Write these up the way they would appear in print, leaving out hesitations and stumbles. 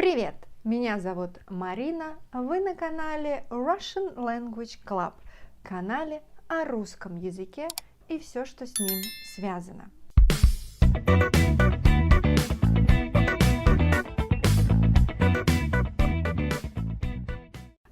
Привет! Меня зовут Марина, вы на канале Russian Language Club, канале о русском языке и все, что с ним связано.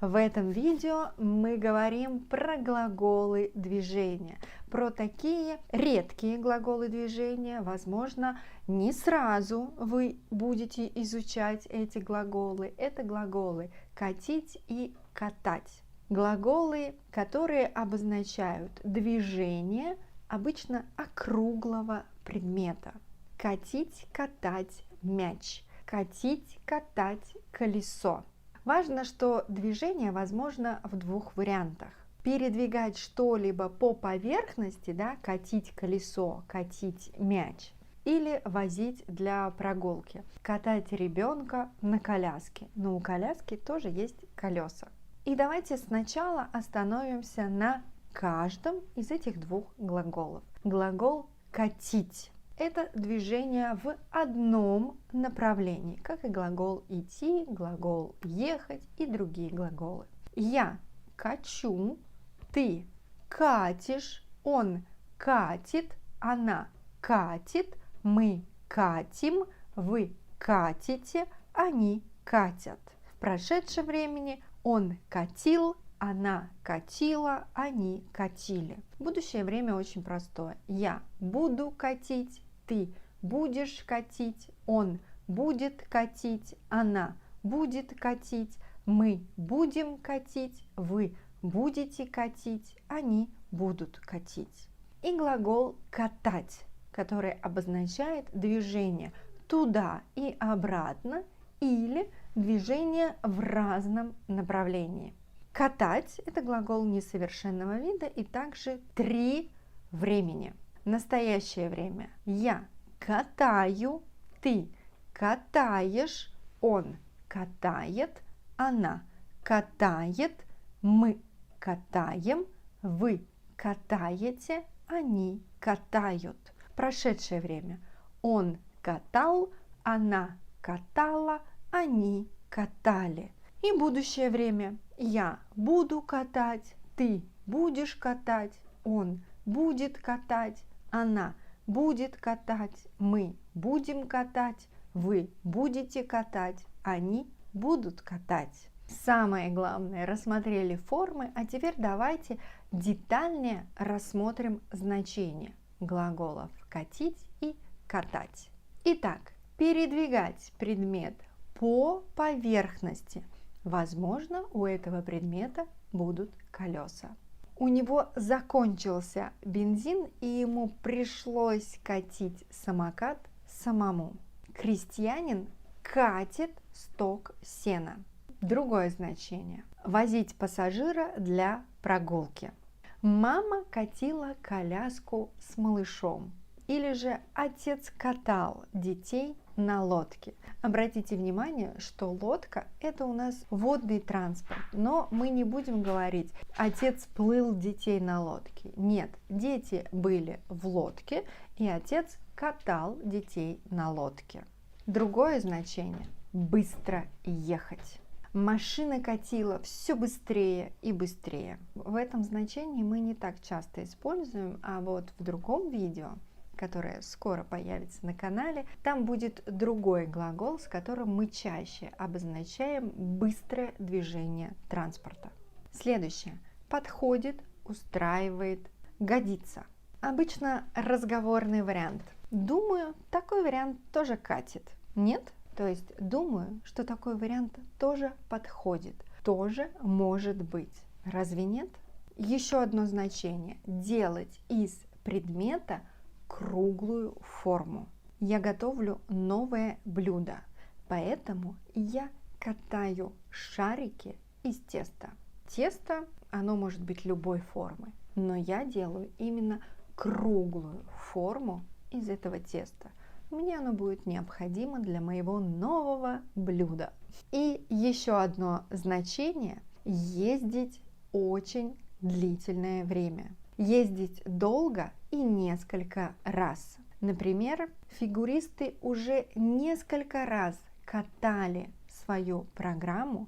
В этом видео мы говорим про глаголы движения, про такие редкие глаголы движения. Возможно, не сразу вы будете изучать эти глаголы. Это глаголы катить и катать. Глаголы, которые обозначают движение обычно округлого предмета. Катить, катать мяч. Катить, катать колесо. Важно, что движение возможно в двух вариантах. Передвигать что-либо по поверхности, катить колесо, катить мяч, или возить для прогулки, катать ребенка на коляске. Но у коляски тоже есть колеса. И давайте сначала остановимся на каждом из этих двух глаголов. Глагол «катить» – это движение в одном направлении, как и глагол «идти», глагол «ехать» и другие глаголы. Я качу, ты катишь, он катит, она катит, мы катим, вы катите, они катят. В прошедшем времени он катил, она катила, они катили. Будущее время очень простое. Я буду катить, ты будешь катить, он будет катить, она будет катить, мы будем катить, вы будете катить, они будут катить. И глагол катать, который обозначает движение туда и обратно или движение в разном направлении. Катать – это глагол несовершенного вида и также три времени. Настоящее время. Я катаю, ты катаешь, он катает, она катает, мы катаем, вы катаете, они катают. Прошедшее время. Он катал, она катала, они катали. И будущее время. Я буду катать, ты будешь катать, он будет катать, она будет катать, мы будем катать, вы будете катать, они будут катать. Самое главное, рассмотрели формы, а теперь давайте детальнее рассмотрим значения глаголов катить и катать. Итак, передвигать предмет по поверхности. Возможно, у этого предмета будут колеса. У него закончился бензин, и ему пришлось катить самокат самому. Крестьянин катит сток сена. Другое значение. Возить пассажира для прогулки. Мама катила коляску с малышом. Или же отец катал детей на лодке. Обратите внимание, что лодка – это у нас водный транспорт, но мы не будем говорить «отец плыл детей на лодке». Нет, дети были в лодке, и отец катал детей на лодке. Другое значение – быстро ехать. Машина катила все быстрее и быстрее. В этом значении мы не так часто используем, а вот в другом видео, которое скоро появится на канале, там будет другой глагол, с которым мы чаще обозначаем быстрое движение транспорта. Следующее. Подходит, устраивает, годится. Обычно разговорный вариант. Думаю, такой вариант тоже катит. Нет? То есть думаю, что такой вариант тоже подходит, тоже может быть. Разве нет? Еще одно значение. Делать из предмета круглую форму. Я готовлю новое блюдо, поэтому я катаю шарики из теста. Тесто, оно может быть любой формы, но я делаю именно круглую форму из этого теста. Мне оно будет необходимо для моего нового блюда. И еще одно значение – ездить очень длительное время. Ездить долго и несколько раз. Например, фигуристы уже несколько раз катали свою программу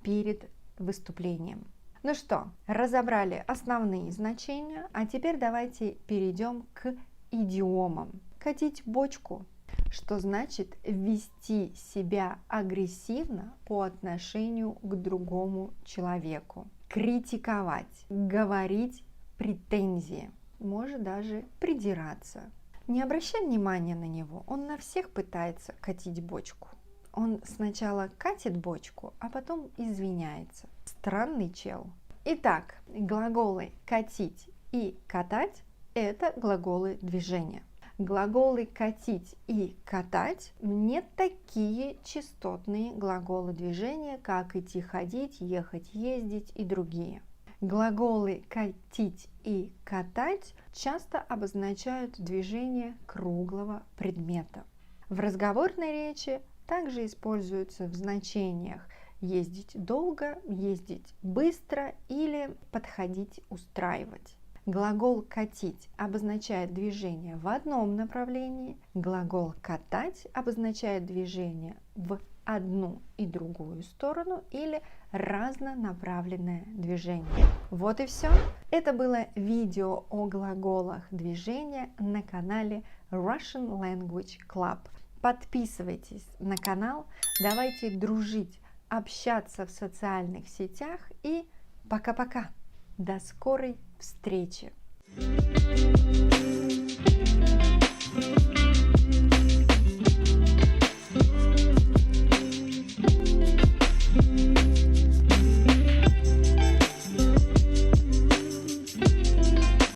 перед выступлением. Ну что, разобрали основные значения, а теперь давайте перейдем к идиомам. Катить бочку, что значит вести себя агрессивно по отношению к другому человеку. Критиковать, говорить претензии, может даже придираться. Не обращай внимания на него, он на всех пытается катить бочку. Он сначала катит бочку, а потом извиняется. Странный чел. Итак, глаголы «катить» и «катать» – это глаголы движения. Глаголы «катить» и «катать» не такие частотные глаголы движения, как идти, ходить, ехать, ездить и другие. Глаголы «катить» и «катать» часто обозначают движение круглого предмета. В разговорной речи также используются в значениях ездить долго, ездить быстро или подходить, устраивать. Глагол «катить» обозначает движение в одном направлении, глагол «катать» обозначает движение в одну и другую сторону или разнонаправленное движение. Вот и все. Это было видео о глаголах движения на канале Russian Language Club. Подписывайтесь на канал, давайте дружить, общаться в социальных сетях и пока-пока. До скорой встречи!